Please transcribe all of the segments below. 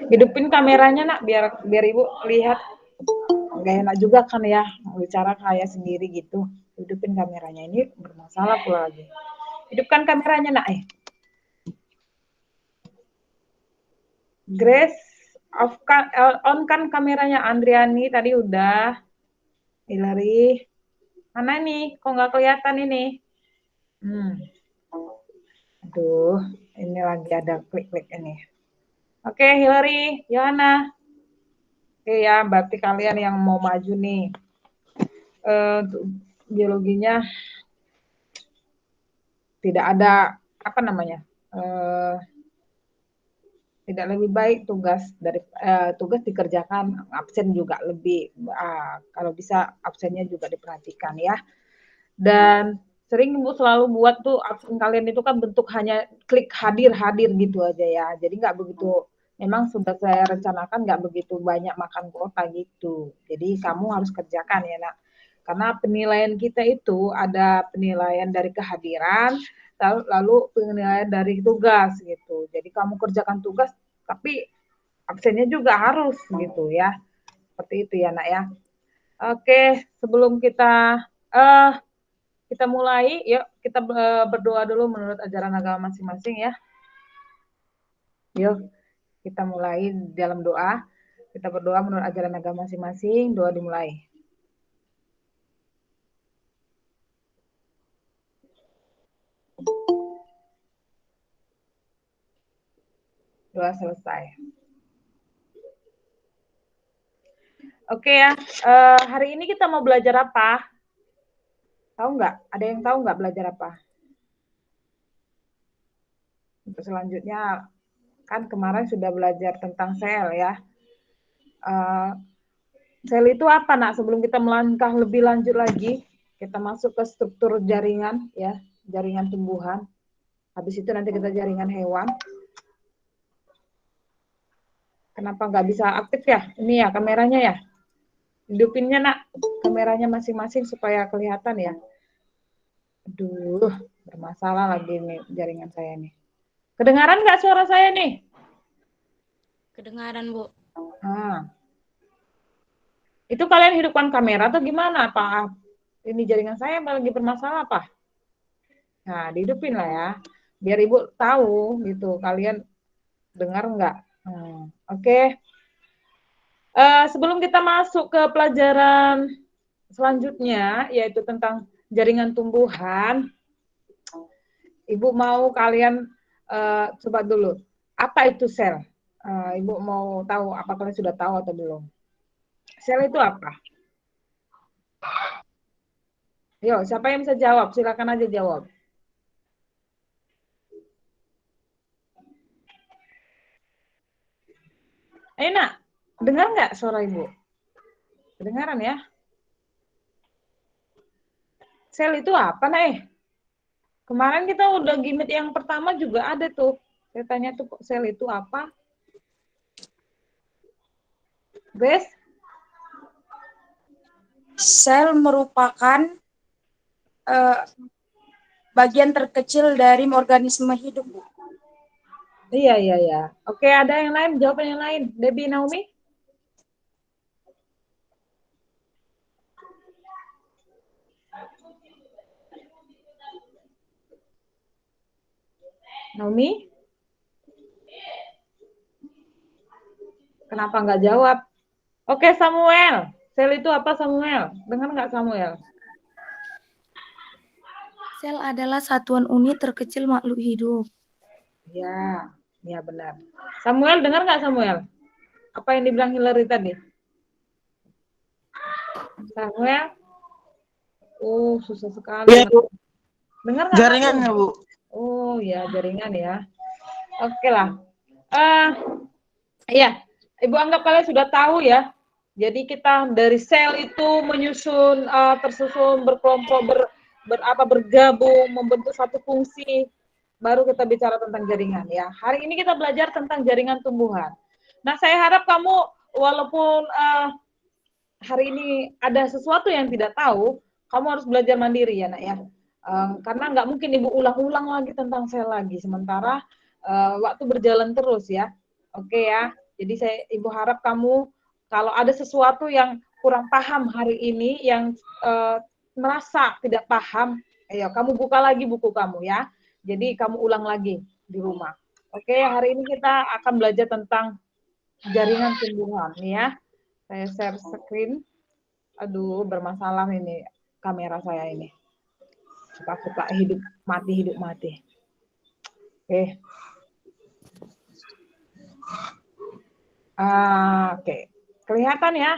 Hidupin kameranya nak, biar ibu lihat. Gak enak juga kan ya bicara kayak sendiri gitu. Hidupin kameranya, ini bermasalah pula lagi. Hidupkan kameranya nak. Grace, on kan kameranya. Andriani tadi udah. Hilary, mana nih? Kok nggak kelihatan ini? Aduh, ini lagi ada klik-klik ini. Oke, Hilary, Yohana. Oke ya, berarti kalian yang mau maju nih. Biologinya tidak ada apa namanya? Tidak lebih baik tugas dikerjakan, absen juga lebih kalau bisa absennya juga diperhatikan ya. Dan sering Ibu selalu buat tuh absen kalian itu kan bentuk hanya klik hadir gitu aja ya. Jadi nggak begitu, memang sudah saya rencanakan nggak begitu banyak makan kuota gitu. Jadi kamu harus kerjakan ya nak. Karena penilaian kita itu ada penilaian dari kehadiran, lalu penilaian dari tugas gitu. Jadi kamu kerjakan tugas, tapi absennya juga harus gitu ya. Seperti itu ya nak ya. Oke, sebelum kita mulai, yuk kita berdoa dulu menurut ajaran agama masing-masing ya. Yuk, kita mulai dalam doa. Kita berdoa menurut ajaran agama masing-masing, doa dimulai. Doa selesai. Oke ya, hari ini kita mau belajar apa? Tahu nggak? Ada yang tahu nggak belajar apa? Untuk selanjutnya, kan kemarin sudah belajar tentang sel ya. Sel itu apa nak? Sebelum kita melangkah lebih lanjut lagi, kita masuk ke struktur jaringan ya, jaringan tumbuhan. Habis itu nanti kita jaringan hewan. Kenapa nggak bisa aktif ya? Ini ya kameranya ya. Hidupinnya nak kameranya masing-masing supaya kelihatan ya. Aduh, bermasalah lagi nih jaringan saya nih. Kedengaran nggak suara saya nih? Kedengaran, Bu. Itu kalian hidupkan kamera atau gimana? Apa ini jaringan saya lagi bermasalah apa? Nah, dihidupin lah ya. Biar Ibu tahu gitu, kalian dengar nggak? Oke. Sebelum kita masuk ke pelajaran selanjutnya, yaitu tentang jaringan tumbuhan, Ibu mau kalian coba dulu, apa itu sel? Ibu mau tahu, apa kalian sudah tahu atau belum? Sel itu apa? Yo, siapa yang bisa jawab? Silakan aja jawab. Ayo nak, dengar nggak suara Ibu? Kedengaran ya? Sel itu apa nak? Kemarin kita udah gimmick yang pertama juga ada tuh. Saya tanya tuh sel itu apa? Grace? Sel merupakan bagian terkecil dari organisme hidup, Bu. Iya. Oke, ada yang lain? Jawaban yang lain. Debbie, Naomi? Naomi? Kenapa nggak jawab? Oke, Samuel. Sel itu apa, Samuel? Dengar nggak, Samuel? Sel adalah satuan unit terkecil makhluk hidup. Ya benar. Samuel, dengar nggak, Samuel? Apa yang dibilang Hillary tadi? Samuel? Oh, susah sekali. Iya, Bu. Dengar nggak? Jaringannya, Bu. Oh, ya, jaringan ya. Oke lah. Iya, Ibu anggap kalian sudah tahu ya. Jadi kita dari sel itu menyusun, tersusun berkelompok, bergabung, membentuk satu fungsi. Baru kita bicara tentang jaringan ya. Hari ini kita belajar tentang jaringan tumbuhan. Nah, saya harap kamu walaupun hari ini ada sesuatu yang tidak tahu, kamu harus belajar mandiri ya nak ya. Karena nggak mungkin Ibu ulang-ulang lagi tentang sel lagi. Sementara waktu berjalan terus ya. Oke ya. Jadi Ibu harap kamu kalau ada sesuatu yang kurang paham hari ini, yang merasa tidak paham, ayo kamu buka lagi buku kamu ya. Jadi kamu ulang lagi di rumah. Oke, hari ini kita akan belajar tentang jaringan tumbuhan nih ya. Saya share screen. Aduh, bermasalah ini kamera saya ini. Suka-suka hidup mati. Oke. Oke. Kelihatan ya?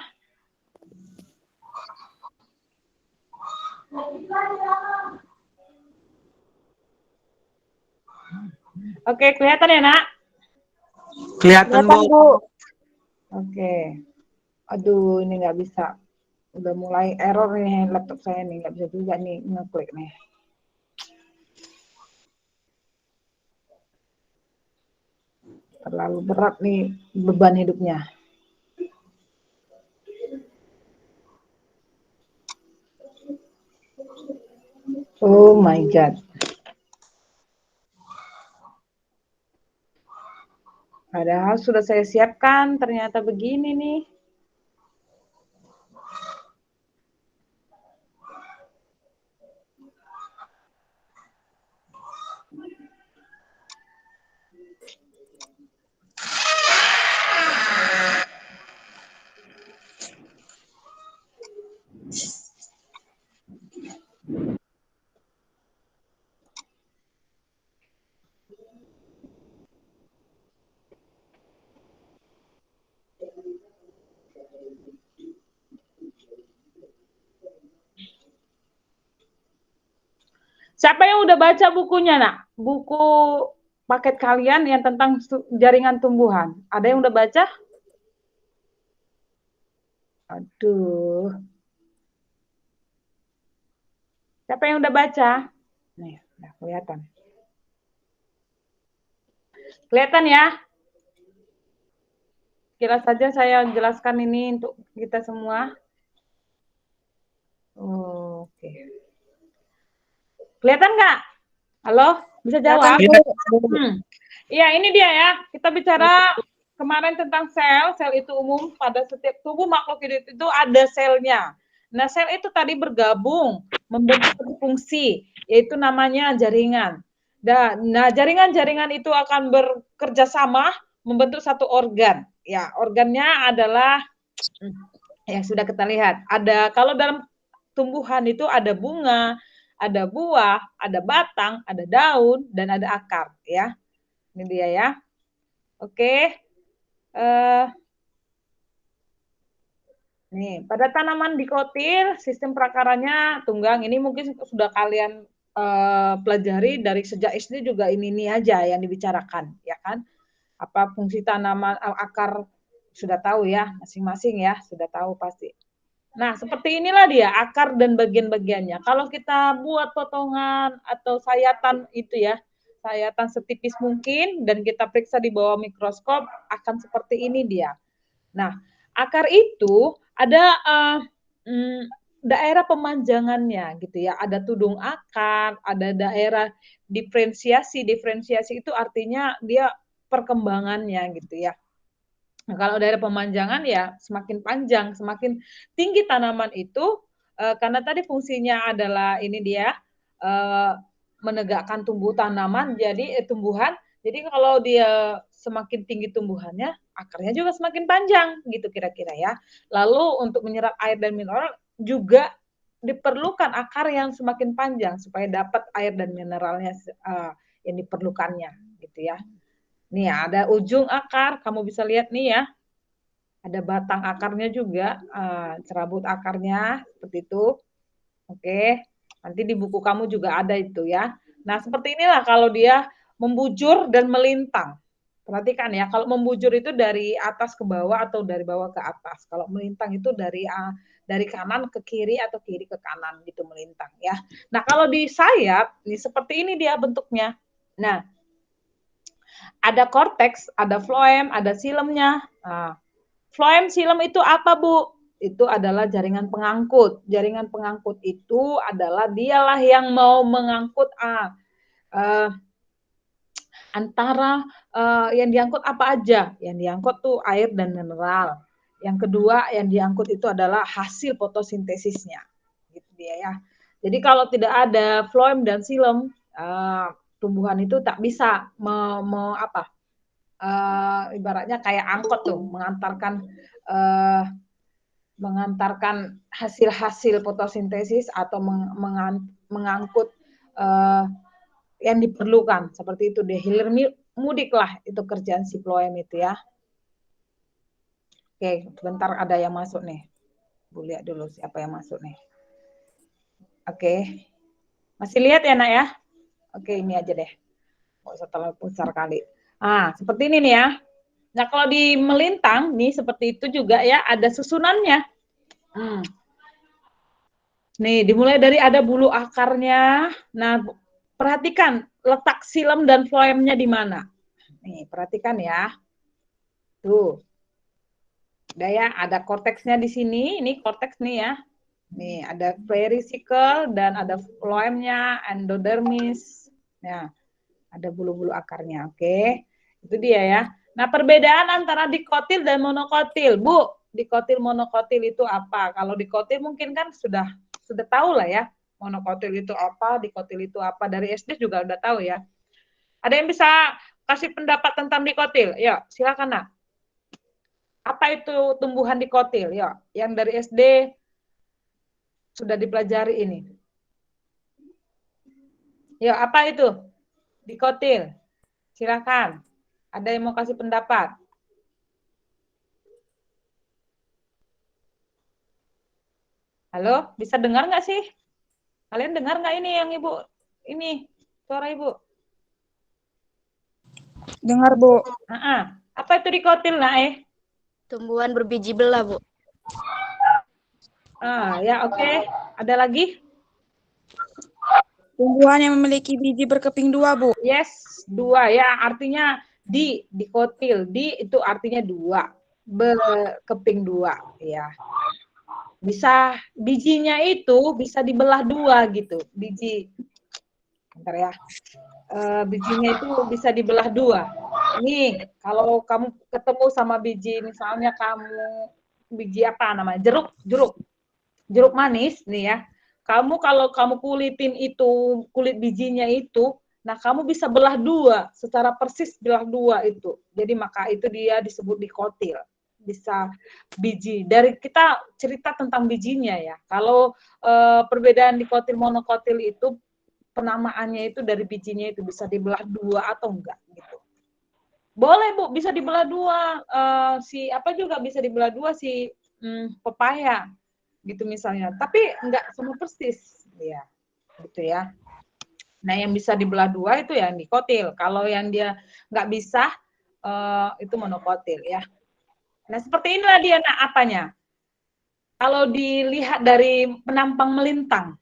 Oke, kelihatan ya, Nak? Kelihatan, Bu. Oke. Aduh, ini nggak bisa. Udah mulai error nih laptop saya nih, nggak bisa juga nih ngeklik nih. Terlalu berat nih beban hidupnya. Oh my God. Padahal sudah saya siapkan, ternyata begini nih. Siapa yang udah baca bukunya, Nak? Buku paket kalian yang tentang jaringan tumbuhan. Ada yang udah baca? Aduh. Siapa yang udah baca? Nih, udah kelihatan. Kelihatan ya? Kira saja saya jelaskan ini untuk kita semua. Oke. Kelihatan nggak? Halo? Bisa jawab? Iya, ini dia ya. Kita bicara kemarin tentang sel. Sel itu umum pada setiap tubuh makhluk hidup itu ada selnya. Nah, sel itu tadi bergabung membentuk satu fungsi, yaitu namanya jaringan. Nah, jaringan-jaringan itu akan bekerja sama membentuk satu organ. Ya, organnya adalah yang sudah kita lihat. Ada kalau dalam tumbuhan itu ada bunga, ada buah, ada batang, ada daun, dan ada akar. Ya, ini dia ya. Oke. Nih, pada tanaman dikotil, sistem perakarannya tunggang. Ini mungkin sudah kalian pelajari dari sejak SD juga ini aja yang dibicarakan, ya kan? Apa fungsi tanaman, akar sudah tahu ya, masing-masing ya, sudah tahu pasti. Nah, seperti inilah dia akar dan bagian-bagiannya. Kalau kita buat potongan atau sayatan itu ya, sayatan setipis mungkin dan kita periksa di bawah mikroskop akan seperti ini dia. Nah, akar itu ada daerah pemanjangannya gitu ya. Ada tudung akar, ada daerah diferensiasi. Diferensiasi itu artinya dia perkembangannya gitu ya. Nah, kalau daerah pemanjangan ya semakin panjang, semakin tinggi tanaman itu karena tadi fungsinya adalah ini dia menegakkan tumbuh tanaman jadi tumbuhan. Jadi kalau dia semakin tinggi tumbuhannya, akarnya juga semakin panjang gitu kira-kira ya. Lalu untuk menyerap air dan mineral juga diperlukan akar yang semakin panjang supaya dapat air dan mineralnya yang diperlukannya gitu ya. Nih ada ujung akar, kamu bisa lihat nih ya. Ada batang akarnya juga, cerabut akarnya seperti itu. Oke, nanti di buku kamu juga ada itu ya. Nah seperti inilah kalau dia membujur dan melintang. Perhatikan ya, kalau membujur itu dari atas ke bawah atau dari bawah ke atas. Kalau melintang itu dari kanan ke kiri atau kiri ke kanan gitu melintang ya. Nah kalau di sayap, ini seperti ini dia bentuknya. Nah, ada korteks, ada floem, ada silemnya. Nah, floem silem itu apa, Bu? Itu adalah jaringan pengangkut. Jaringan pengangkut itu adalah dialah yang mau mengangkut antara yang diangkut apa aja? Yang diangkut tuh air dan mineral. Yang kedua yang diangkut itu adalah hasil fotosintesisnya, gitu dia ya. Jadi kalau tidak ada floem dan xilem, tumbuhan itu tak bisa ibaratnya kayak angkot tuh mengantarkan hasil-hasil fotosintesis atau mengangkut yang diperlukan seperti itu deh. Hilir mudik lah itu kerjaan si floem itu ya. Oke, sebentar ada yang masuk nih. Bu lihat dulu siapa yang masuk nih. Oke. Masih lihat ya, Nak ya? Oke, ini aja deh. Nggak usah terlalu besar kali. Seperti ini nih ya. Nah, kalau di melintang nih seperti itu juga ya, ada susunannya. Nih, dimulai dari ada bulu akarnya. Nah, perhatikan letak xilem dan floemnya di mana. Nih, perhatikan ya. Tuh. Udah ya, ada korteksnya di sini. Ini korteks nih ya. Nih, ada perisikel dan ada floemnya, endodermis. Nah, ada bulu-bulu akarnya. Oke. Itu dia ya. Nah, perbedaan antara dikotil dan monokotil. Bu, dikotil monokotil itu apa? Kalau dikotil mungkin kan sudah tahu lah ya. Monokotil itu apa, dikotil itu apa. Dari SD juga udah tahu ya. Ada yang bisa kasih pendapat tentang dikotil? Ya, silakan, Nak. Apa itu tumbuhan dikotil? Ya, yang dari SD sudah dipelajari ini. Ya, apa itu? Dikotil. Silakan. Ada yang mau kasih pendapat? Halo, bisa dengar nggak sih? Kalian dengar nggak ini yang Ibu? Ini, suara Ibu. Dengar, Bu. Apa itu dikotil, Nak? Tumbuhan berbiji belah, Bu. Ya oke. Ada lagi? Tumbuhan yang memiliki biji berkeping 2, Bu. Yes, 2 ya. Artinya dikotil. Di itu artinya 2. Berkeping 2 ya. Bisa bijinya itu bisa dibelah 2 gitu. Biji. Bentar ya. Bijinya itu bisa dibelah 2. Nih, kalau kamu ketemu sama biji, misalnya biji apa namanya? Jeruk manis nih ya. Kalau kamu kulitin itu, kulit bijinya itu, nah kamu bisa belah 2, secara persis belah 2 itu. Jadi maka itu dia disebut dikotil. Bisa biji. Dari kita cerita tentang bijinya ya. Kalau perbedaan dikotil monokotil itu penamaannya itu dari bijinya itu bisa dibelah 2 atau enggak gitu. Boleh Bu, bisa dibelah 2. Apa juga bisa dibelah 2 pepaya gitu misalnya. Tapi enggak sama persis ya. Gitu ya. Nah, yang bisa dibelah 2 itu yang dikotil. Kalau yang dia enggak bisa itu monokotil ya. Nah, seperti inilah dia apanya. Kalau dilihat dari penampang melintang.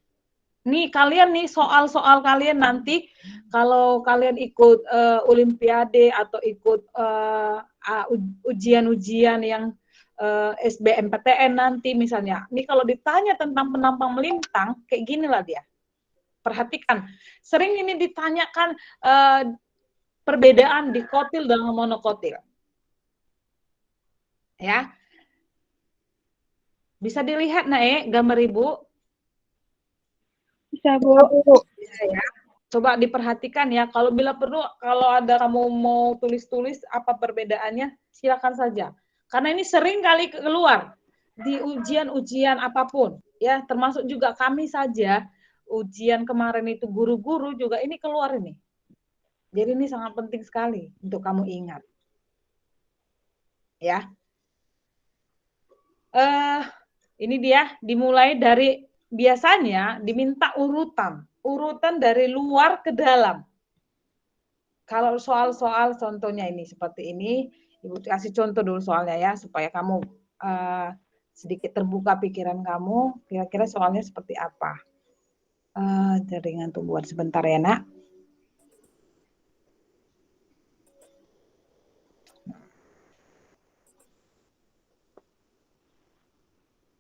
Nih kalian nih soal-soal kalian nanti kalau kalian ikut olimpiade atau ikut ujian-ujian yang SBMPTN nanti misalnya. Nih kalau ditanya tentang penampang melintang kayak gini lah dia. Perhatikan, sering ini ditanyakan perbedaan dikotil dan monokotil. Ya. Bisa dilihat gambar Ibu? Bisa, Bu. Bisa ya. Coba diperhatikan ya. Kalau bila perlu, kalau ada kamu mau tulis-tulis apa perbedaannya, silakan saja. Karena ini sering kali keluar di ujian-ujian apapun, ya. Termasuk juga kami saja ujian kemarin itu guru-guru juga ini keluar ini. Jadi ini sangat penting sekali untuk kamu ingat, ya. Ini dia dimulai dari biasanya diminta urutan dari luar ke dalam. Kalau soal-soal contohnya ini seperti ini, Ibu kasih contoh dulu soalnya ya, supaya kamu sedikit terbuka pikiran kamu, kira-kira soalnya seperti apa. Jaringan tumbuhan sebentar ya, Nak.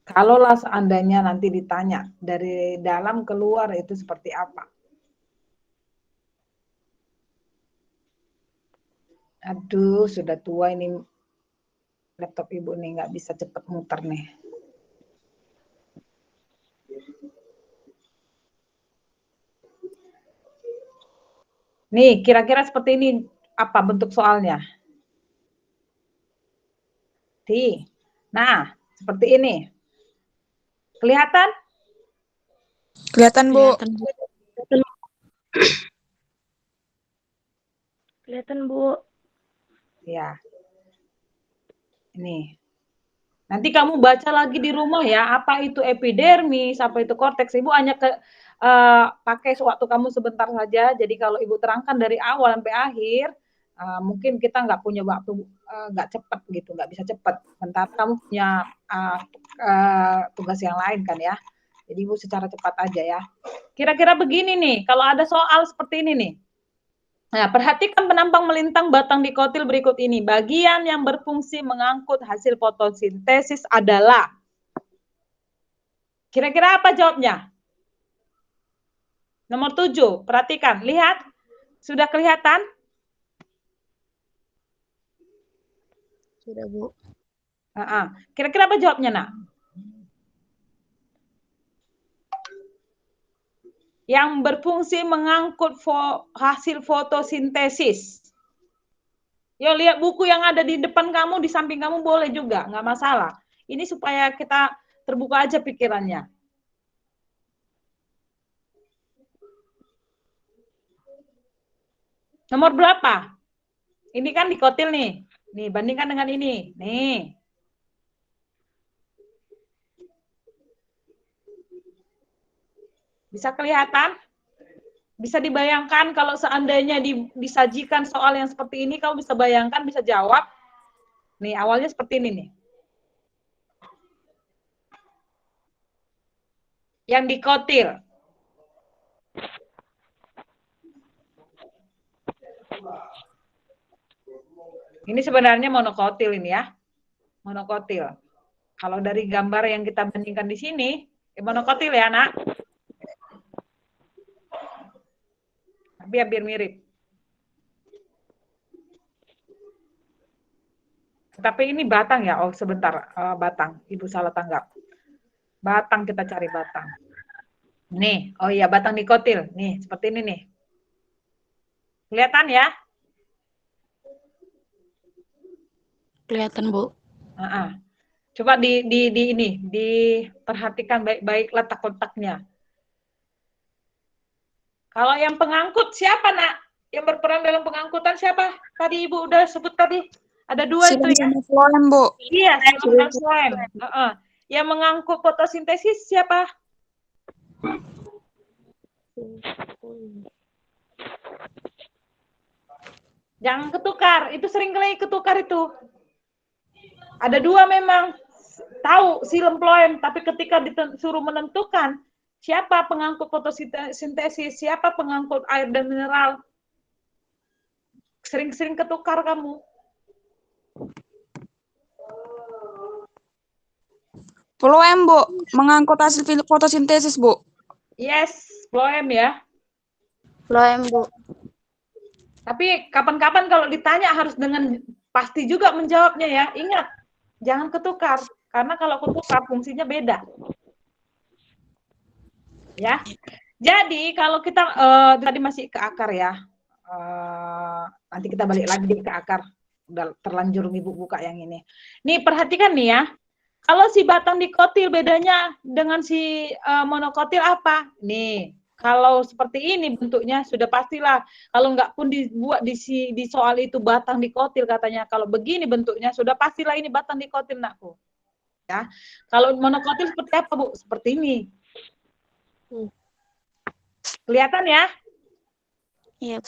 Kalaulah seandainya nanti ditanya dari dalam keluar itu seperti apa? Aduh, sudah tua ini laptop ibu nih, nggak bisa cepet muter nih. Nih, kira-kira seperti ini apa bentuk soalnya? Nah, seperti ini. Kelihatan? Kelihatan, Bu. Kelihatan, Bu. Ya. Ini. Nanti kamu baca lagi di rumah ya, apa itu epidermis, apa itu korteks. Ibu hanya pakai sewaktu kamu sebentar saja. Jadi kalau Ibu terangkan dari awal sampai akhir, mungkin kita nggak punya waktu, nggak cepat gitu, nggak bisa cepat. Sementara kamu punya tugas yang lain kan ya. Jadi Ibu secara cepat aja ya. Kira-kira begini nih, kalau ada soal seperti ini nih. Nah, perhatikan penampang melintang batang dikotil berikut ini. Bagian yang berfungsi mengangkut hasil fotosintesis adalah. Kira-kira apa jawabnya? Nomor 7, perhatikan, lihat. Sudah kelihatan? Sudah, Bu. Kira-kira apa jawabnya, Nak? Yang berfungsi mengangkut hasil fotosintesis. Yo, lihat buku yang ada di depan kamu, di samping kamu boleh juga, nggak masalah. Ini supaya kita terbuka aja pikirannya. Nomor berapa? Ini kan dikotil nih. Nih, bandingkan dengan ini. Nih. Bisa kelihatan? Bisa dibayangkan kalau seandainya disajikan soal yang seperti ini, kamu bisa bayangkan, bisa jawab. Nih, awalnya seperti ini nih. Yang dikotil. Ini sebenarnya monokotil ini ya. Monokotil. Kalau dari gambar yang kita bandingkan di sini, monokotil ya, Nak. Biar mirip. Tapi ini batang ya. Oh, sebentar. Batang. Ibu salah tanggap. Batang, kita cari batang. Nih. Oh iya, batang dikotil. Nih, seperti ini nih. Kelihatan ya? Kelihatan, Bu. Coba diperhatikan baik-baik letak-letaknya. Kalau yang pengangkut siapa, Nak? Yang berperan dalam pengangkutan siapa? Tadi Ibu udah sebut tadi. Ada dua itu ya. Phloem, Bu. Iya, silam dan phloem. Yang mengangkut fotosintesis siapa? Jangan ketukar. Itu sering kali ketukar itu. Ada dua memang. Tahu silem phloem, tapi ketika disuruh menentukan siapa pengangkut fotosintesis, siapa pengangkut air dan mineral, sering-sering ketukar kamu. Phloem, Bu. Mengangkut hasil fotosintesis, Bu. Yes, phloem ya. Phloem, Bu. Tapi kapan-kapan kalau ditanya harus dengan pasti juga menjawabnya ya. Ingat, jangan ketukar. Karena kalau ketukar fungsinya beda. Ya. Jadi kalau kita tadi masih ke akar ya. Nanti kita balik lagi ke akar. Udah terlanjur Ibu buka yang ini. Nih perhatikan nih ya. Kalau si batang dikotil bedanya dengan si monokotil apa? Nih, kalau seperti ini bentuknya sudah pastilah. Kalau nggak pun dibuat di soal itu batang dikotil katanya. Kalau begini bentuknya sudah pastilah ini batang dikotil, Nakku. Ya. Kalau monokotil seperti apa, Bu? Seperti ini. Kelihatan ya? Iya.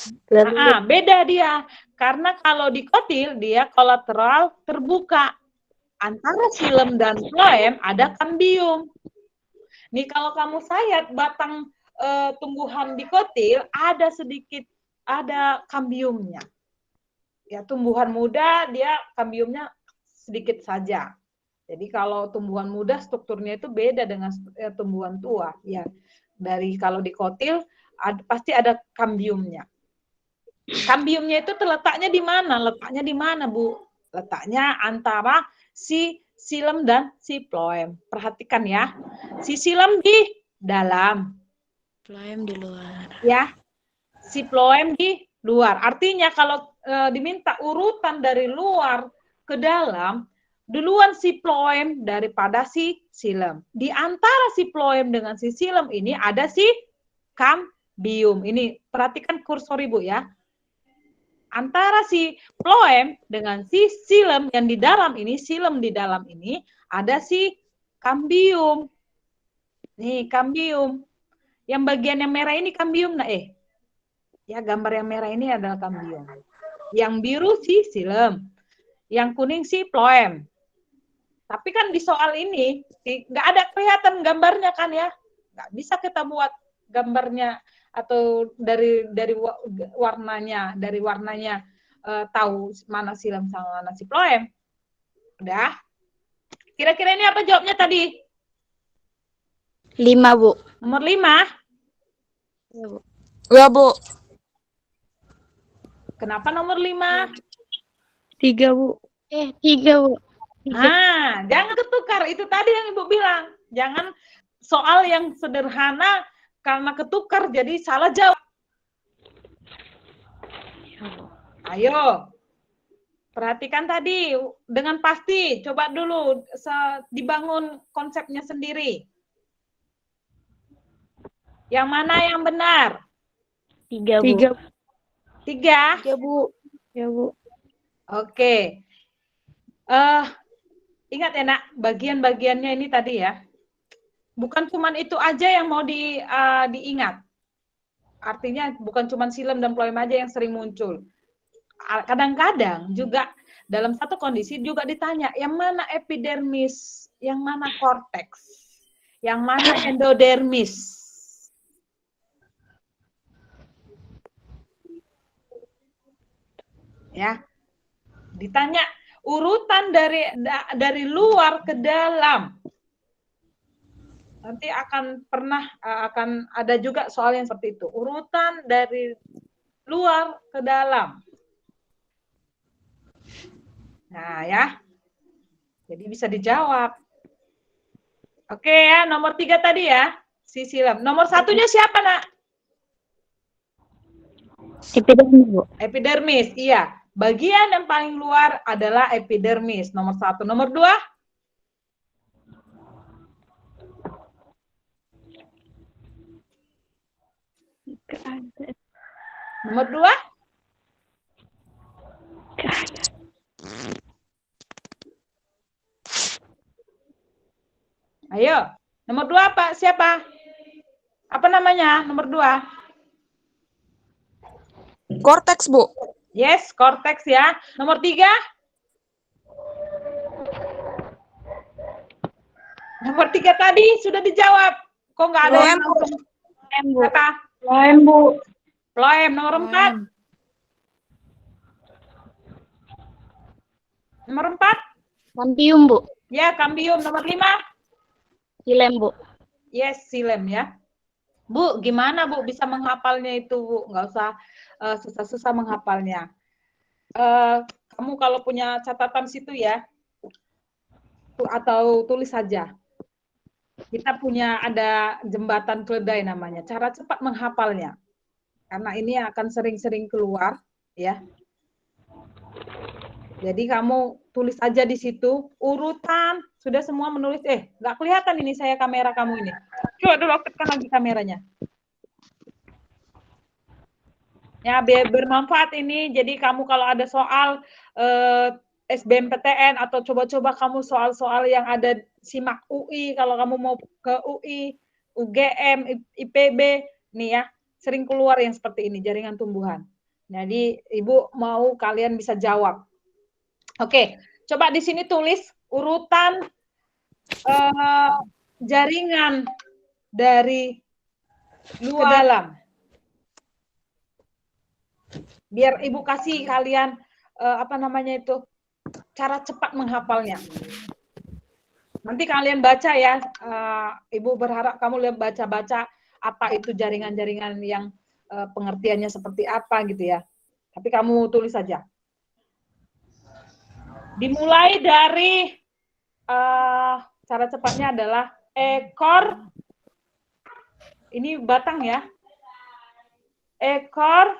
Beda dia. Karena kalau dikotil dia kolateral terbuka. Antara silem dan phloem ada kambium. Nih kalau kamu sayat batang tumbuhan dikotil ada kambiumnya. Ya tumbuhan muda dia kambiumnya sedikit saja. Jadi kalau tumbuhan muda strukturnya itu beda dengan tumbuhan tua. Ya, dari kalau dikotil pasti ada kambiumnya. Kambiumnya itu terletaknya di mana? Letaknya di mana, Bu? Letaknya antara si silem dan si phloem. Perhatikan ya. Si silem di dalam, Phloem di luar. ya. Si phloem di luar. Artinya kalau diminta urutan dari luar ke dalam, duluan si phloem daripada si silem. Di antara si phloem dengan si silem ini ada si kambium. Ini perhatikan kursor Ibu ya. Antara si phloem dengan si silem yang di dalam ini, silem di dalam ini, ada si kambium. Nih, kambium. Yang bagian yang merah ini kambium. Nah, ya gambar yang merah ini adalah kambium. Yang biru si silem. Yang kuning si phloem. Tapi kan di soal ini, nggak ada kelihatan gambarnya kan ya. Nggak bisa kita buat gambarnya atau dari warnanya tahu mana silem sama mana si phloem. Udah. Kira-kira ini apa jawabnya tadi? 5, Bu. Nomor 5. Ya, Bu. Ya, Bu. Kenapa nomor 5? 3, Bu. 3, Bu. Nah, jangan ketukar. Itu tadi yang Ibu bilang. Jangan soal yang sederhana karena ketukar jadi salah jawab. Ayo. Perhatikan tadi dengan pasti. Coba dulu dibangun konsepnya sendiri. Yang mana yang benar? 3, Bu. 3? Ya, Bu. Ya, Bu. Oke. Ingat ya, Nak, bagian-bagiannya ini tadi ya. Bukan cuma itu aja yang mau diingat. Artinya bukan cuma silem dan phloem aja yang sering muncul. Kadang-kadang juga dalam satu kondisi juga ditanya, yang mana epidermis, yang mana korteks, yang mana endodermis. Ya. Ditanya urutan dari luar ke dalam. Nanti akan ada juga soal yang seperti itu. Urutan dari luar ke dalam. Nah, ya. Jadi bisa dijawab. Oke ya, nomor 3 tadi ya. Si silem. Nomor 1-nya siapa, Nak? Epidermis, Bu. Epidermis, iya. Bagian yang paling luar adalah epidermis. Nomor 1. Nomor 2? Nomor 2? Ayo. Nomor 2 apa? Siapa? Apa namanya? Nomor 2? Korteks, Bu. Yes, korteks ya. Nomor 3? Nomor 3 tadi sudah dijawab. Kok nggak ada yang langsung? Apa? Phloem, Bu. Phloem. Nomor 4? Nomor 4? Kambium, Bu. Ya, kambium. Nomor 5? Silem, Bu. Yes, silem ya. Bu, gimana Bu bisa menghafalnya itu, Bu? Nggak usah susah-susah menghafalnya. Kamu kalau punya catatan situ ya, atau tulis saja. Kita punya ada jembatan keledai namanya, cara cepat menghafalnya. Karena ini akan sering-sering keluar, ya. Jadi kamu tulis aja di situ, urutan, sudah semua menulis, nggak kelihatan ini saya kamera kamu ini. Coba dulu aktifkan lagi kameranya. Ya, biar bermanfaat ini. Jadi kamu kalau ada soal SBMPTN atau coba-coba kamu soal-soal yang ada SIMAK UI, kalau kamu mau ke UI, UGM, IPB, nih ya, sering keluar yang seperti ini, jaringan tumbuhan. Jadi Ibu mau kalian bisa jawab. Oke, coba di sini tulis urutan jaringan dari luar ke dalam. Biar Ibu kasih kalian cara cepat menghafalnya. Nanti kalian baca ya, Ibu berharap kamu baca-baca apa itu jaringan-jaringan yang pengertiannya seperti apa gitu ya. Tapi kamu tulis saja. Dimulai dari cara cepatnya adalah ekor. Ini batang ya. Ekor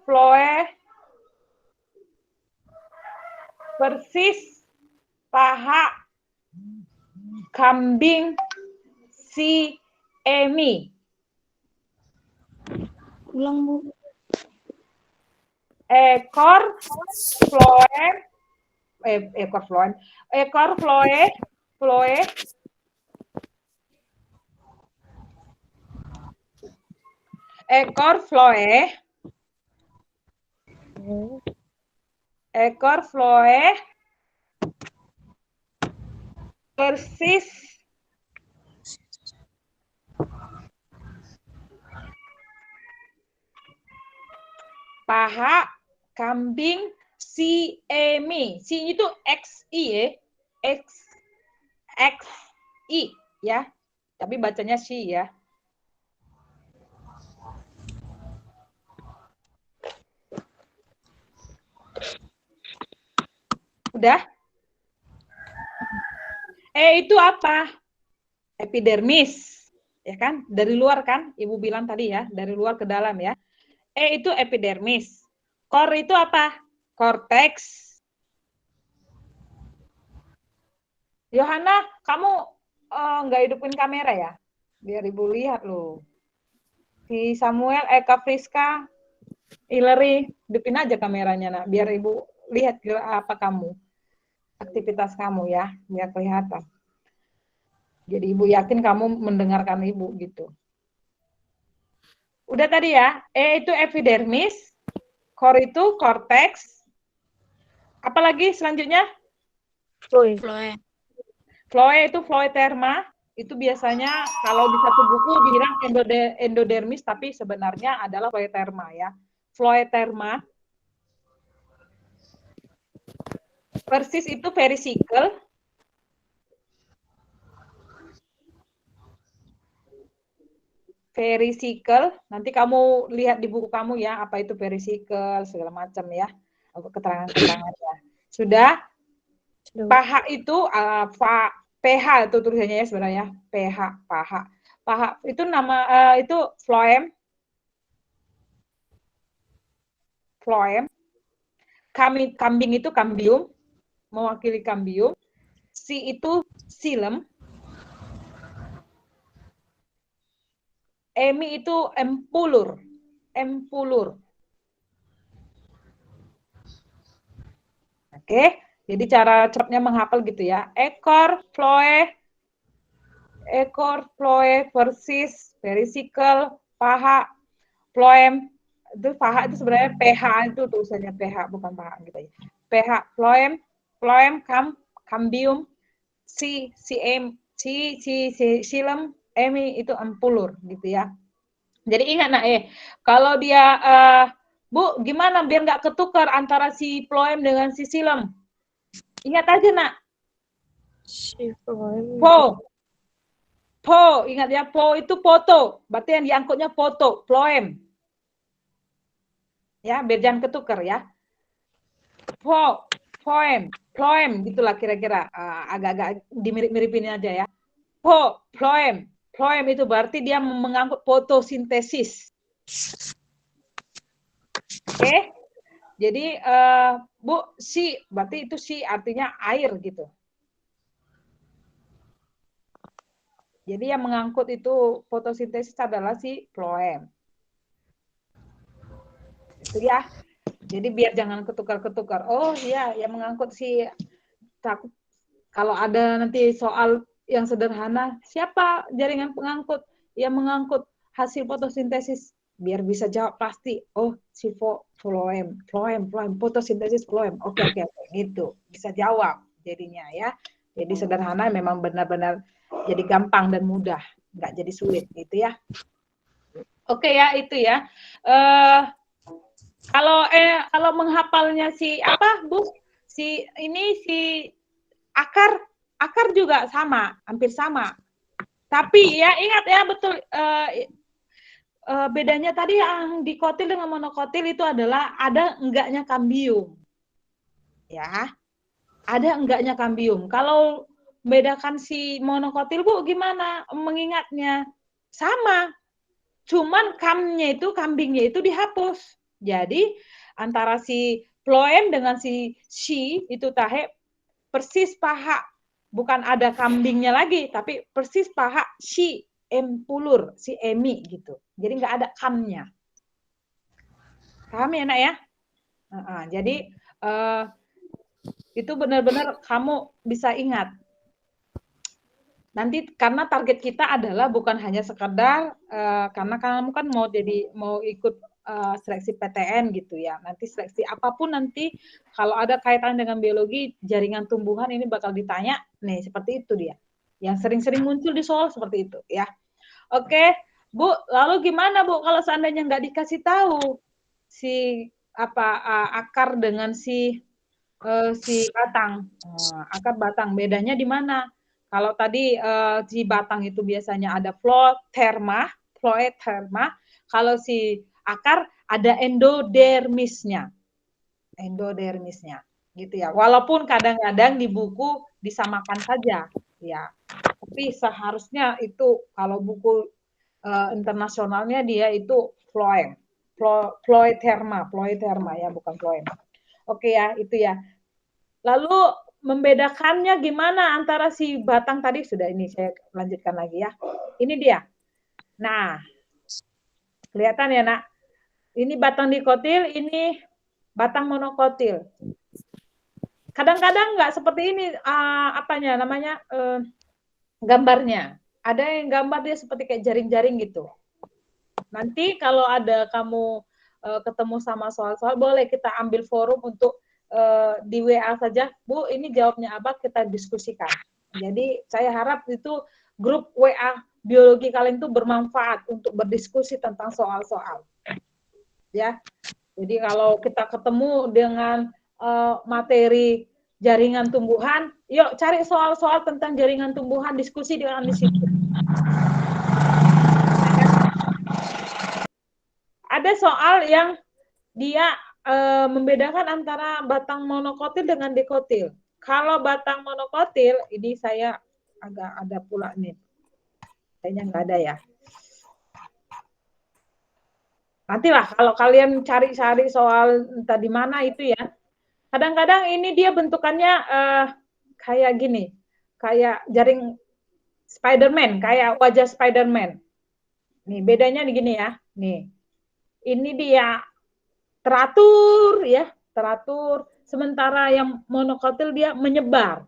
Floe persis paha kambing si Emi. Ulang, Bu. Ekor Floe ekor Floe persis paha kambing si Emi. Si itu XI ya. XI ya. Tapi bacanya si ya. Udah? Itu apa? Epidermis. Ya kan? Dari luar kan? Ibu bilang tadi ya, dari luar ke dalam ya. Itu epidermis. Core itu apa? Cortex. Yohana, kamu nggak hidupin kamera ya? Biar ibu lihat loh. Si Samuel, Eka Friska, Hillary, hidupin aja kameranya nak. Biar ibu lihat apa kamu. Aktivitas kamu ya, biar kelihatan. Jadi ibu yakin kamu mendengarkan ibu gitu. Udah tadi ya, itu epidermis, core itu cortex. Apalagi selanjutnya? Floe. Floe itu floeterma. Itu biasanya kalau di satu buku bilang endodermis, tapi sebenarnya adalah floeterma ya. Floeterma. Persis itu verisicle. Verisicle, nanti kamu lihat di buku kamu ya, apa itu verisicle, segala macam ya, keterangan-keterangannya. Sudah? Paha itu, PH itu tulisannya ya sebenarnya, PH, paha. Paha itu nama, itu phloem. Phloem. Kambing itu cambium, mewakili cambium. Si itu xilem. Emi itu empulur. Oke, jadi cara cepatnya menghafal gitu ya. Ekor Floe persis verisicle, paha, phloem. Itu paha itu sebenarnya PH itu tulisannya PH bukan paha gitu ya. PH phloem, cambium, xilem, Emi itu empulur gitu ya. Jadi ingat nak kalau dia Bu, gimana biar nggak ketukar antara si phloem dengan si xilem? Ingat aja nak. Si floe. Po, ingat ya, po itu foto. Berarti yang diangkutnya foto, phloem. Ya, biar jangan ketukar ya. Phloem, gitulah kira-kira. Agak-agak dimirip-miripin aja ya. Phloem itu berarti dia mengangkut fotosintesis. Oke. Jadi Bu, si berarti itu si artinya air gitu. Jadi yang mengangkut itu fotosintesis adalah si phloem. Itu ya. Jadi biar jangan ketukar-ketukar. Oh iya, yang mengangkut si takut kalau ada nanti soal yang sederhana, siapa jaringan pengangkut yang mengangkut hasil fotosintesis? Biar bisa jawab pasti. Oh, si phloem, fotosintesis phloem. Oke, gitu. Bisa jawab jadinya ya. Jadi sederhana memang benar-benar jadi gampang dan mudah, nggak jadi sulit gitu ya. Oke ya, itu ya. Kalau menghafalnya si apa, Bu? Si akar juga sama, hampir sama. Tapi ya ingat ya betul bedanya tadi yang dikotil dengan monokotil itu adalah ada enggaknya kambium. Ya, ada enggaknya kambium. Kalau bedakan si monokotil, Bu, gimana mengingatnya? Sama, cuman kambingnya itu dihapus. Jadi antara si phloem dengan si she itu tahe persis paha, bukan ada kambingnya lagi, tapi persis paha she empulur, si emi gitu. Jadi nggak ada kamnya. Paham ya, Nak ya? Jadi itu benar-benar kamu bisa ingat. Nanti karena target kita adalah bukan hanya sekedar karena kamu kan mau ikut seleksi PTN gitu ya. Nanti seleksi apapun nanti kalau ada kaitan dengan biologi jaringan tumbuhan ini bakal ditanya. Nih seperti itu dia. Yang sering-sering muncul di soal seperti itu ya. Oke, Bu, lalu gimana Bu kalau seandainya nggak dikasih tahu si akar dengan si batang. Akar batang bedanya di mana? Kalau tadi si batang itu biasanya ada phloeterma. Kalau si akar ada endodermisnya. Gitu ya. Walaupun kadang-kadang di buku disamakan saja, ya. Tapi seharusnya itu kalau buku internasionalnya dia itu phloeterma ya, bukan phloem. Oke ya, itu ya. Lalu membedakannya gimana antara si batang tadi, sudah ini saya lanjutkan lagi ya. Ini dia. Nah, kelihatan ya, Nak? Ini batang dikotil, ini batang monokotil. Kadang-kadang nggak seperti ini gambarnya. Ada yang gambar dia seperti kayak jaring-jaring gitu. Nanti kalau ada kamu ketemu sama soal-soal, boleh kita ambil forum untuk di WA saja, Bu, ini jawabnya apa, kita diskusikan. Jadi saya harap itu grup WA biologi kalian itu bermanfaat untuk berdiskusi tentang soal-soal. Ya. Jadi kalau kita ketemu dengan materi jaringan tumbuhan, yuk cari soal-soal tentang jaringan tumbuhan, diskusi dengan di situ. Ada soal yang dia membedakan antara batang monokotil dengan dikotil. Kalau batang monokotil, ini saya agak ada pula nih. Kayaknya nggak ada ya. Nantilah kalau kalian cari-cari soal entah di mana itu ya. Kadang-kadang ini dia bentukannya kayak gini. Kayak jaring Spider-Man, kayak wajah Spider-Man. Nih, bedanya gini ya. Nih. Ini dia teratur ya, teratur. Sementara yang monokotil dia menyebar.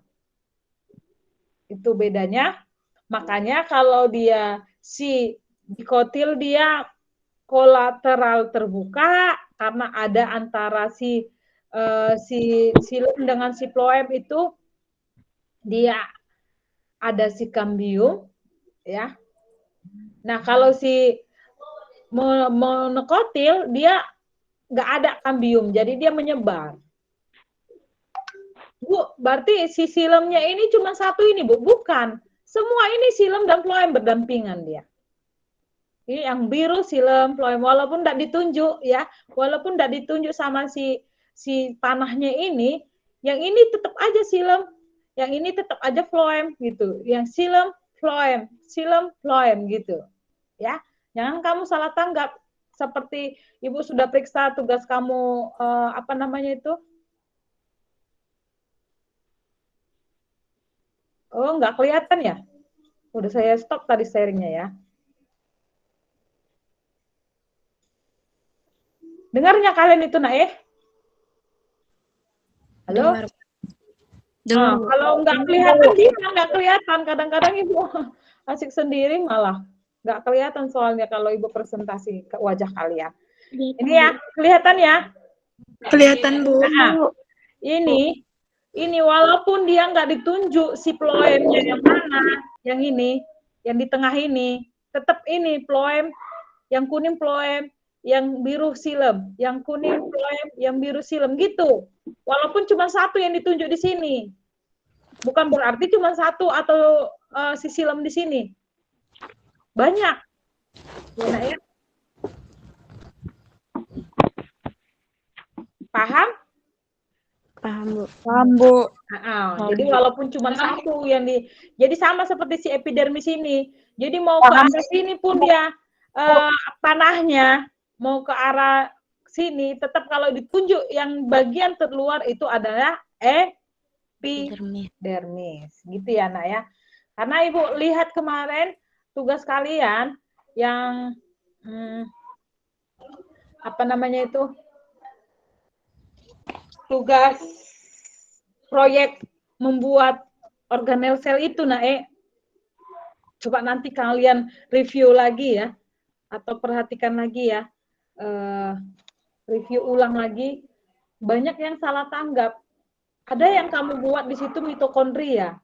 Itu bedanya. Makanya kalau dia si dikotil dia kolateral terbuka karena ada antara si silem dengan si phloem itu dia ada si kambium ya. Nah, kalau si monokotil dia nggak ada kambium, jadi dia menyebar. Bu, berarti si silemnya ini cuma satu ini, Bu? Bukan. Semua ini silem dan phloem berdampingan dia. Ini yang biru silem, phloem, walaupun tidak ditunjuk ya, walaupun tidak ditunjuk sama si tanahnya ini, yang ini tetap aja silem, yang ini tetap aja phloem gitu. Yang silem, phloem gitu. Ya. Jangan kamu salah tanggap. Seperti Ibu sudah periksa tugas kamu Oh, nggak kelihatan ya? Udah saya stop tadi sharingnya ya. Dengarnya kalian itu, Nak ya? Halo? Dengar. Kalau nggak kelihatan, dia nggak kelihatan. Kadang-kadang Ibu asik sendiri malah nggak kelihatan soalnya kalau Ibu presentasi ke wajah kalian. Ini ya, kelihatan ya? Kelihatan, Bu. Nah, ini walaupun dia nggak ditunjuk si phloemnya yang mana, yang ini, yang di tengah ini, tetap ini phloem, yang kuning phloem, yang biru silem, yang kuning phloem, yang biru silem gitu. Walaupun cuma satu yang ditunjuk di sini, bukan berarti cuma satu atau si silem di sini, banyak, ya, Nak, ya. Paham? Paham, Bu. Paham, Bu. Jadi walaupun cuma satu yang jadi sama seperti si epidermis ini. Jadi mau ke arah sini pun dia panahnya mau ke arah sini, tetap kalau ditunjuk yang bagian terluar itu adalah epidermis. Gitu ya, Nak ya. Karena Ibu lihat kemarin tugas kalian yang apa namanya itu? Tugas proyek membuat organel sel itu, Nak. Coba nanti kalian review lagi ya, atau perhatikan lagi ya, review ulang lagi. Banyak yang salah tanggap. Ada yang kamu buat di situ mitokondria.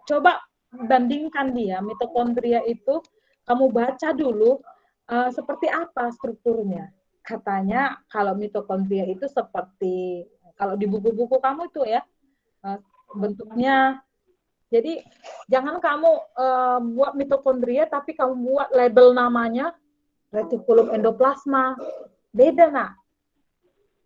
Coba bandingkan dia, mitokondria itu kamu baca dulu seperti apa strukturnya. Katanya kalau mitokondria itu seperti, kalau di buku-buku kamu itu ya, bentuknya. Jadi jangan kamu buat mitokondria tapi kamu buat label namanya retikulum endoplasma. Beda, Nak.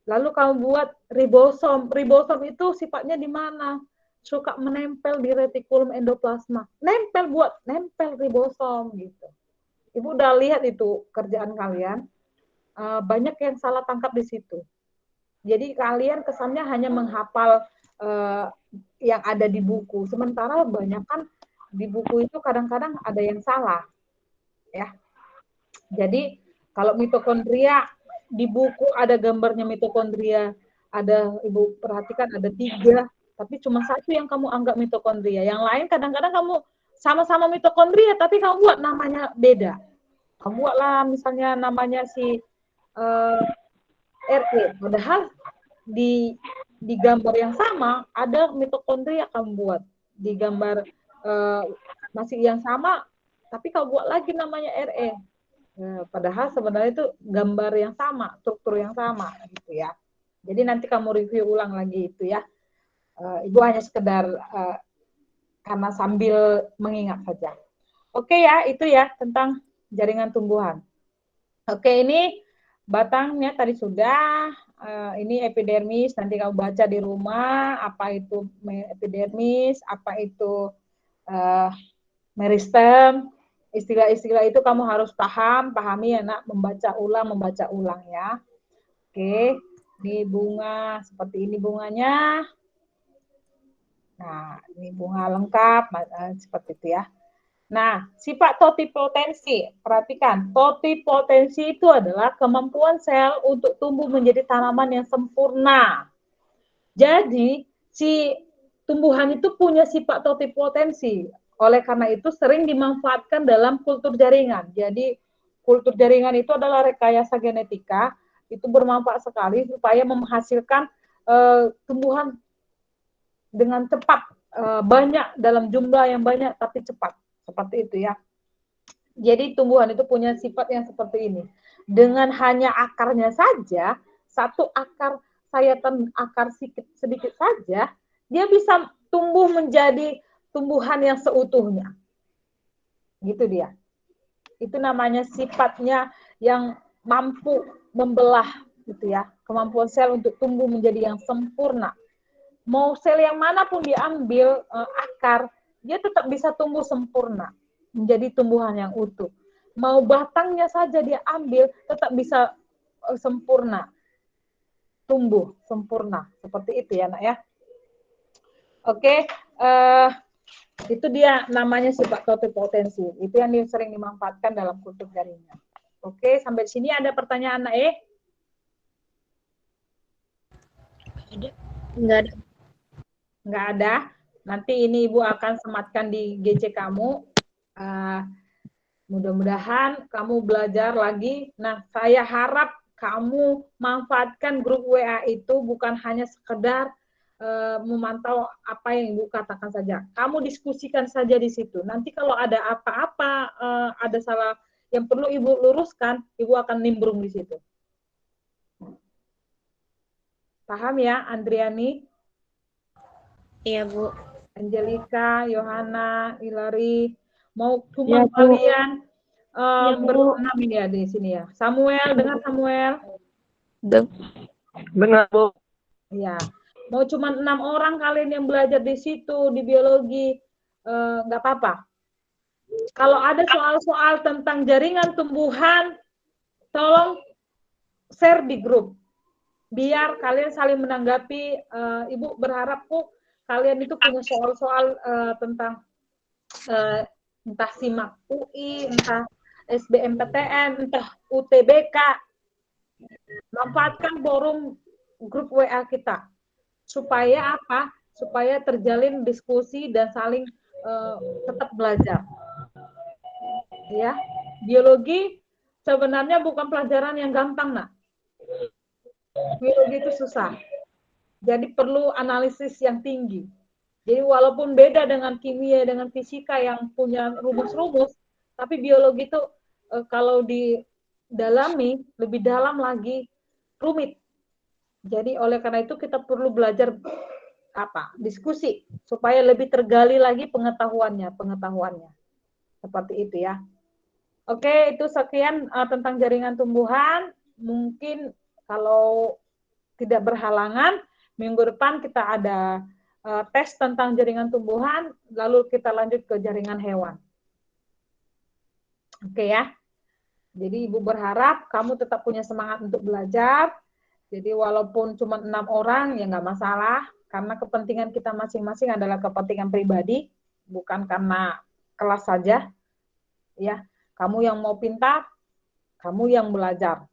Lalu kamu buat ribosom. Ribosom itu sifatnya di mana? Suka menempel di retikulum endoplasma. Nempel ribosom gitu. Ibu udah lihat itu kerjaan kalian. Banyak yang salah tangkap di situ. Jadi kalian kesannya hanya menghafal yang ada di buku. Sementara banyak kan di buku itu kadang-kadang ada yang salah. Ya. Jadi kalau mitokondria di buku ada gambarnya mitokondria, ada Ibu perhatikan ada 3, tapi cuma 1 yang kamu anggap mitokondria. Yang lain kadang-kadang kamu sama-sama mitokondria tapi kamu buat namanya beda. Kamu buatlah misalnya namanya si RE, padahal di gambar yang sama ada mitokondria kamu buat di gambar masih yang sama tapi kamu buat lagi namanya RE. Padahal sebenarnya itu gambar yang sama, struktur yang sama gitu ya. Jadi nanti kamu review ulang lagi itu ya. Ibu hanya sekedar karena sambil mengingat saja. Oke ya, itu ya tentang jaringan tumbuhan. Oke, ini batangnya tadi sudah. Ini epidermis, nanti kamu baca di rumah apa itu epidermis, apa itu meristem. Istilah-istilah itu kamu harus pahami ya, Nak, membaca ulang ya. Oke, ini bunga, seperti ini bunganya. Nah, ini bunga lengkap, seperti itu ya. Nah, sifat totipotensi, perhatikan, totipotensi itu adalah kemampuan sel untuk tumbuh menjadi tanaman yang sempurna. Jadi, si tumbuhan itu punya sifat totipotensi. Oleh karena itu sering dimanfaatkan dalam kultur jaringan. Jadi kultur jaringan itu adalah rekayasa genetika, itu bermanfaat sekali supaya menghasilkan tumbuhan dengan cepat, banyak dalam jumlah yang banyak tapi cepat. Seperti itu ya. Jadi tumbuhan itu punya sifat yang seperti ini. Dengan hanya akarnya saja, satu akar sayatan akar sedikit saja, dia bisa tumbuh menjadi tumbuhan yang seutuhnya. Gitu dia. Itu namanya sifatnya yang mampu membelah gitu ya. Kemampuan sel untuk tumbuh menjadi yang sempurna. Mau sel yang manapun diambil akar, dia tetap bisa tumbuh sempurna menjadi tumbuhan yang utuh. Mau batangnya saja dia ambil, tetap bisa sempurna tumbuh sempurna. Seperti itu ya, Nak ya. Oke, itu dia namanya sifat totipotensi. Itu yang sering dimanfaatkan dalam kultur jaringan. Oke, sampai sini ada pertanyaan, Nak? Enggak ada. Nanti ini Ibu akan sematkan di GC kamu. Mudah-mudahan kamu belajar lagi. Nah, saya harap kamu manfaatkan grup WA itu bukan hanya sekedar memantau apa yang Ibu katakan saja. Kamu diskusikan saja di situ. Nanti kalau ada apa-apa, ada salah yang perlu Ibu luruskan, Ibu akan nimbrung di situ. Paham ya, Andriani? Iya, Bu. Angelika, Yohana, Hilary, mau cuma kalian berenam ini ya di sini ya. Samuel, dengar Samuel? Benar, Bu. Ya, mau cuma 6 orang kalian yang belajar di situ di biologi, nggak apa-apa. Kalau ada soal-soal tentang jaringan tumbuhan, tolong share di grup. Biar kalian saling menanggapi. Ibu berharap kok kalian itu punya soal-soal tentang entah SIMAK UI, entah SBMPTN, entah UTBK. Manfaatkan forum grup WA kita. Supaya apa? Supaya terjalin diskusi dan saling tetap belajar. Ya, biologi sebenarnya bukan pelajaran yang gampang, Nak. Biologi itu susah. Jadi perlu analisis yang tinggi. Jadi walaupun beda dengan kimia, dengan fisika yang punya rumus-rumus, tapi biologi itu kalau didalami, lebih dalam lagi, rumit. Jadi oleh karena itu kita perlu belajar diskusi supaya lebih tergali lagi pengetahuannya. Seperti itu ya. Oke, itu sekian tentang jaringan tumbuhan. Mungkin kalau tidak berhalangan, minggu depan kita ada tes tentang jaringan tumbuhan, lalu kita lanjut ke jaringan hewan. Oke ya. Jadi Ibu berharap kamu tetap punya semangat untuk belajar. Jadi walaupun cuma 6 orang, ya nggak masalah. Karena kepentingan kita masing-masing adalah kepentingan pribadi, bukan karena kelas saja. Ya, kamu yang mau pintar, kamu yang belajar.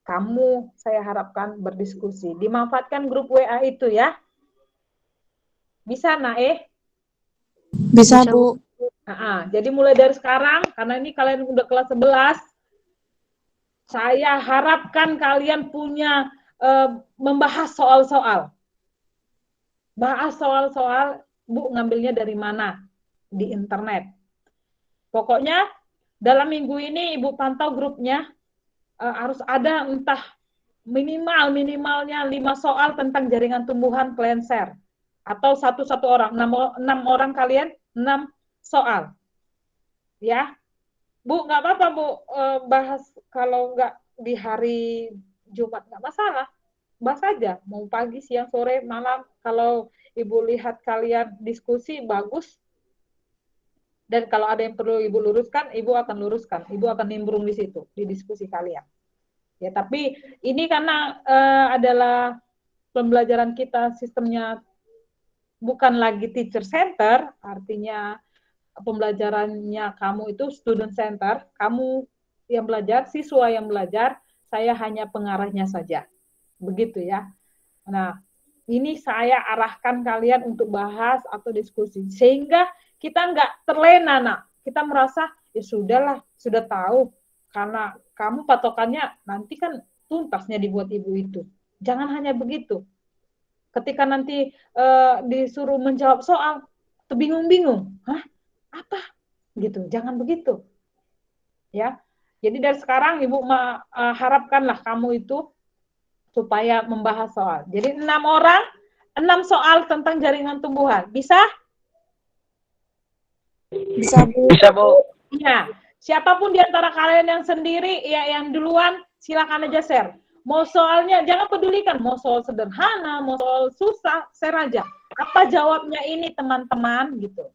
Kamu saya harapkan berdiskusi. Dimanfaatkan grup WA itu ya. Bisa, Nae? Bisa, Bu. Jadi mulai dari sekarang, karena ini kalian udah kelas 11, saya harapkan kalian punya membahas soal-soal. Bahas soal-soal, Bu ngambilnya dari mana? Di internet. Pokoknya dalam minggu ini Ibu pantau grupnya, harus ada entah minimalnya 5 soal tentang jaringan tumbuhan kalian share. Atau satu orang, 6 orang kalian, 6 soal. Ya, Bu, nggak apa-apa Bu bahas kalau nggak di hari Jumat, nggak masalah. Bahas aja, mau pagi, siang, sore, malam. Kalau Ibu lihat kalian diskusi bagus, dan kalau ada yang perlu Ibu luruskan, Ibu akan luruskan. Ibu akan nimbrung di situ, di diskusi kalian. Ya, tapi ini karena adalah pembelajaran kita sistemnya bukan lagi teacher center, artinya pembelajarannya kamu itu student center, kamu yang belajar, siswa yang belajar, saya hanya pengarahnya saja. Begitu ya. Nah, ini saya arahkan kalian untuk bahas atau diskusi. Sehingga kita nggak terlena, Nak. Kita merasa, ya sudahlah, sudah tahu. Karena kamu patokannya nanti kan tuntasnya dibuat Ibu itu. Jangan hanya begitu. Ketika nanti disuruh menjawab soal, terbingung-bingung. Hah? Apa? Gitu. Jangan begitu. Ya. Jadi dari sekarang Ibu harapkanlah kamu itu supaya membahas soal. Jadi 6 orang, 6 soal tentang jaringan tumbuhan. Bisa? Bisa, Bu. Bisa, Bu. Iya. Siapapun di antara kalian yang sendiri, ya yang duluan, silakan aja share. Mau soalnya, jangan pedulikan. Mau soal sederhana, mau soal susah, share aja. Apa jawabnya ini teman-teman gitu.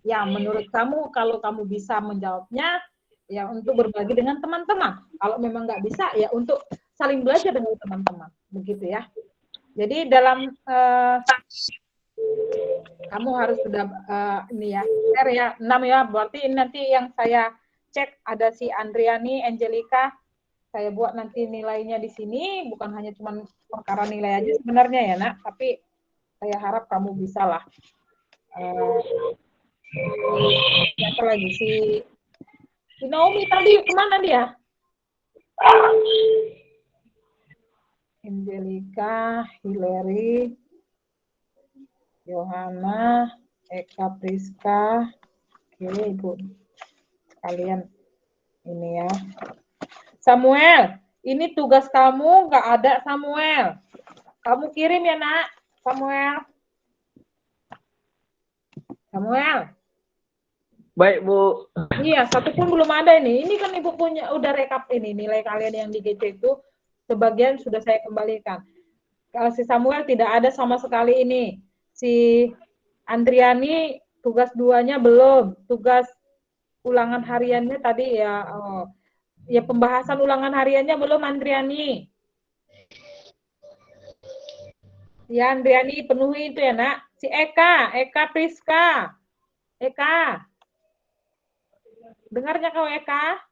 Ya, menurut kamu, kalau kamu bisa menjawabnya, ya untuk berbagi dengan teman-teman. Kalau memang nggak bisa, ya untuk saling belajar dengan teman-teman. Begitu ya. Jadi dalam kamu harus sudah ini ya, share ya, 6 ya. Berarti ini nanti yang saya cek ada si Andriani, Angelica. Saya buat nanti nilainya di sini, bukan hanya cuma perkara nilai aja sebenarnya ya, Nak. Tapi saya harap kamu bisa lah. Siapa lagi si Naomi tadi kemana dia? Angelica, Hillary, Johanna, Eka Priska. Oke, Ibu. Kalian ini ya. Samuel, ini tugas kamu nggak ada Samuel. Kamu kirim ya, Nak. Samuel. Samuel. Baik, Bu. Iya, satu pun belum ada ini. Ini kan Ibu punya udah rekap ini nilai kalian yang di GC itu sebagian sudah saya kembalikan. Kalau si Samuel tidak ada sama sekali ini. Si Andriani tugas 2-nya belum. Tugas ulangan hariannya tadi ya, ya pembahasan ulangan hariannya belum Andriani. Ya Andriani penuhi itu ya nak. Si Eka Priska. Eka. Dengarnya kau Eka?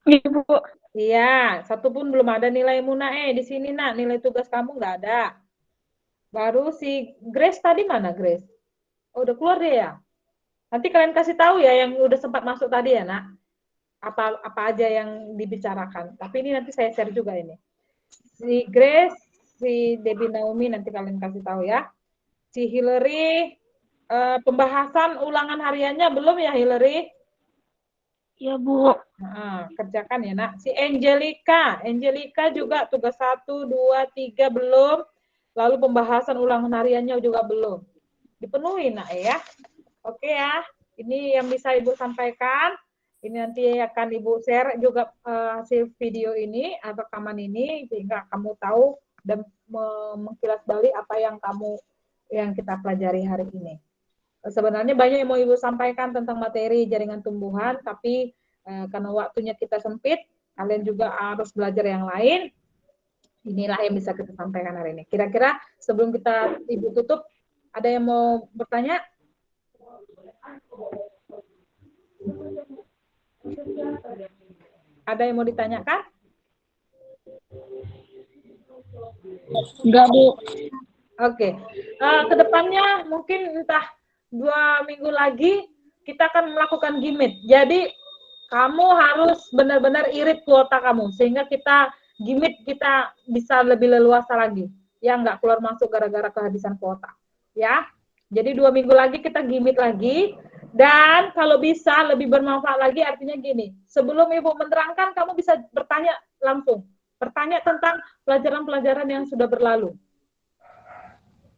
Ibu. Iya, satu pun belum ada nilai Muna di sini nak, nilai tugas kamu nggak ada. Baru si Grace tadi mana Grace? Oh, udah keluar dia ya? Nanti kalian kasih tahu ya yang udah sempat masuk tadi ya nak. Apa aja yang dibicarakan. Tapi ini nanti saya share juga ini. Si Grace, si Debbie Naomi nanti kalian kasih tahu ya. Si Hillary, pembahasan ulangan hariannya belum ya Hillary? Ya, Bu. Nah, kerjakan ya nak. Si Angelica juga tugas 1, 2, 3 belum. Lalu pembahasan ulangan hariannya juga belum. Dipenuhi nak ya. Oke ya, ini yang bisa Ibu sampaikan. Ini nanti akan Ibu share juga hasil video ini atau rekaman ini sehingga kamu tahu dan mengkilas balik apa yang kita pelajari hari ini. Sebenarnya banyak yang mau Ibu sampaikan tentang materi jaringan tumbuhan, tapi karena waktunya kita sempit, kalian juga harus belajar yang lain. Inilah yang bisa kita sampaikan hari ini. Kira-kira sebelum Ibu tutup, ada yang mau bertanya? Ada yang mau ditanyakan? Enggak, Bu. Oke. Kedepannya mungkin entah 2 minggu lagi kita akan melakukan gimit. Jadi kamu harus benar-benar irit kuota kamu sehingga gimit kita bisa lebih leluasa lagi. Ya nggak keluar masuk gara-gara kehabisan kuota. Ya. Jadi 2 minggu lagi kita gimit lagi. Dan kalau bisa lebih bermanfaat lagi artinya gini, sebelum Ibu menerangkan kamu bisa bertanya langsung. Bertanya tentang pelajaran-pelajaran yang sudah berlalu.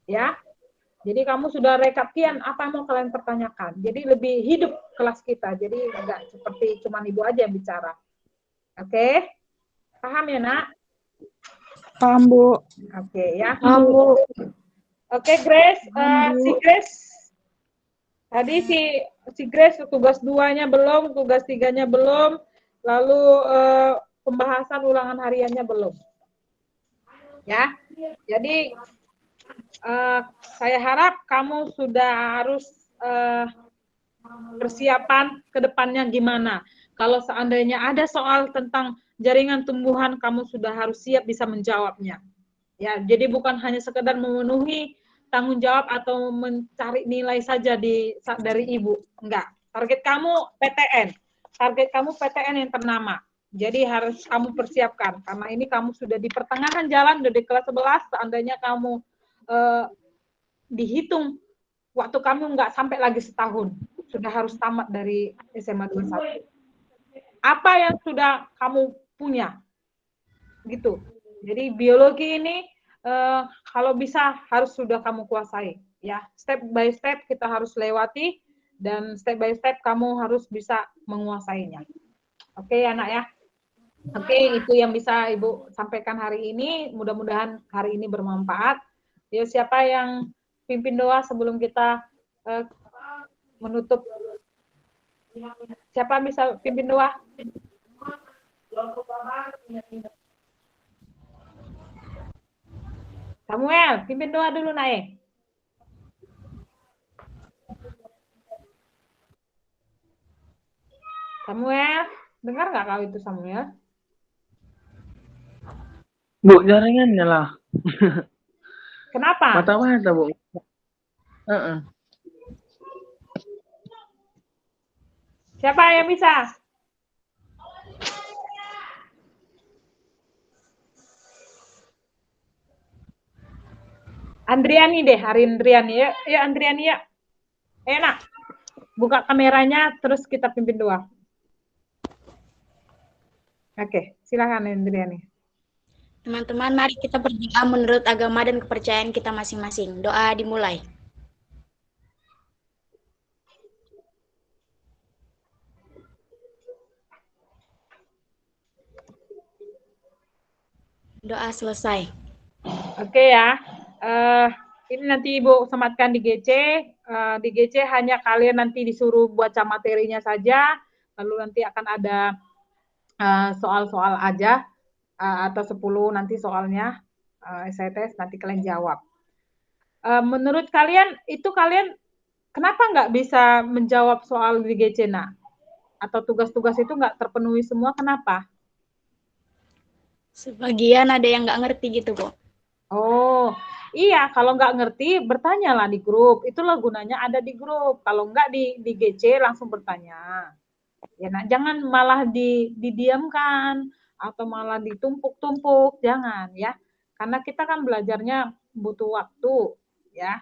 Ya. Jadi kamu sudah rekap kian apa yang mau kalian pertanyakan. Jadi lebih hidup kelas kita. Jadi enggak seperti cuma Ibu aja yang bicara. Oke? Paham ya, Nak? Paham, Bu. Oke, ya. Paham, Bu. Oke, Grace, si Grace tadi si Grace tugas 2-nya belum, tugas 3-nya belum, lalu pembahasan ulangan hariannya belum. Ya. Jadi saya harap kamu sudah harus persiapan ke depannya gimana. Kalau seandainya ada soal tentang jaringan tumbuhan, kamu sudah harus siap bisa menjawabnya. Ya, jadi bukan hanya sekedar memenuhi tanggung jawab atau mencari nilai saja dari Ibu. Enggak. Target kamu PTN. Target kamu PTN yang ternama. Jadi harus kamu persiapkan. Karena ini kamu sudah di pertengahan jalan, sudah di kelas 11, seandainya kamu dihitung waktu kamu enggak sampai lagi setahun. Sudah harus tamat dari SMA 21. Apa yang sudah kamu punya? Gitu. Jadi biologi ini kalau bisa harus sudah kamu kuasai ya, step by step kita harus lewati dan step by step kamu harus bisa menguasainya. Oke anak ya. Oke, itu yang bisa Ibu sampaikan hari ini, mudah-mudahan hari ini bermanfaat. Ya, siapa yang pimpin doa sebelum kita menutup? Siapa bisa pimpin doa? Samuel, pimpin doa dulu, Nae. Samuel, dengar nggak kau itu Samuel? Bu, jaringannya lah. Kenapa? Mata-mata, Bu. Siapa yang bisa? Andriani deh, Andriani ya. Ya Andriani ya. Enak. Buka kameranya terus kita pimpin doa. Oke, silakan Andriani. Teman-teman, mari kita berdoa menurut agama dan kepercayaan kita masing-masing. Doa dimulai. Doa selesai. Oke ya. Ini nanti Ibu sematkan di GC. Di GC hanya kalian nanti disuruh baca materinya saja. Lalu nanti akan ada soal-soal aja atau 10 nanti soalnya essay test nanti kalian jawab. Menurut kalian itu kalian kenapa nggak bisa menjawab soal di GC nak? Atau tugas-tugas itu nggak terpenuhi semua, kenapa? Sebagian ada yang nggak ngerti gitu, Bu. Oh, iya, kalau nggak ngerti, bertanyalah di grup. Itulah gunanya ada di grup. Kalau nggak di GC, langsung bertanya. Ya, nah, jangan malah didiamkan atau malah ditumpuk-tumpuk, jangan ya. Karena kita kan belajarnya butuh waktu, ya.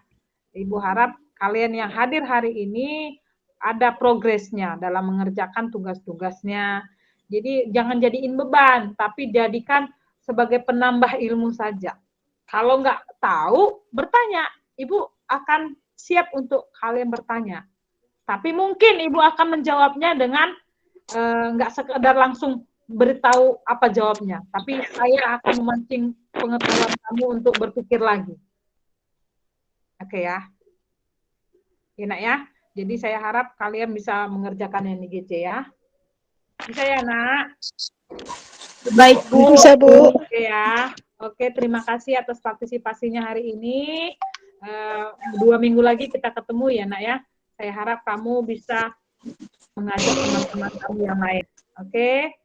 Ibu harap kalian yang hadir hari ini ada progresnya dalam mengerjakan tugas-tugasnya. Jadi jangan jadiin beban, tapi jadikan sebagai penambah ilmu saja. Kalau nggak tahu, bertanya. Ibu akan siap untuk kalian bertanya. Tapi mungkin Ibu akan menjawabnya dengan nggak sekedar langsung beritahu apa jawabnya. Tapi saya akan memancing pengetahuan kamu untuk berpikir lagi. Oke ya. Enak ya. Jadi saya harap kalian bisa mengerjakan yang di GC ya. Bisa ya, Nak? Baik, Bu. Bisa, Bu. Oke ya. Oke, terima kasih atas partisipasinya hari ini. 2 minggu lagi kita ketemu ya, Nak ya. Saya harap kamu bisa mengajak teman-teman kamu yang lain. Oke?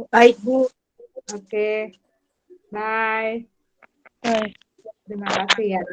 Baik, Bu. Oke. Bye. Baik. Terima kasih ya.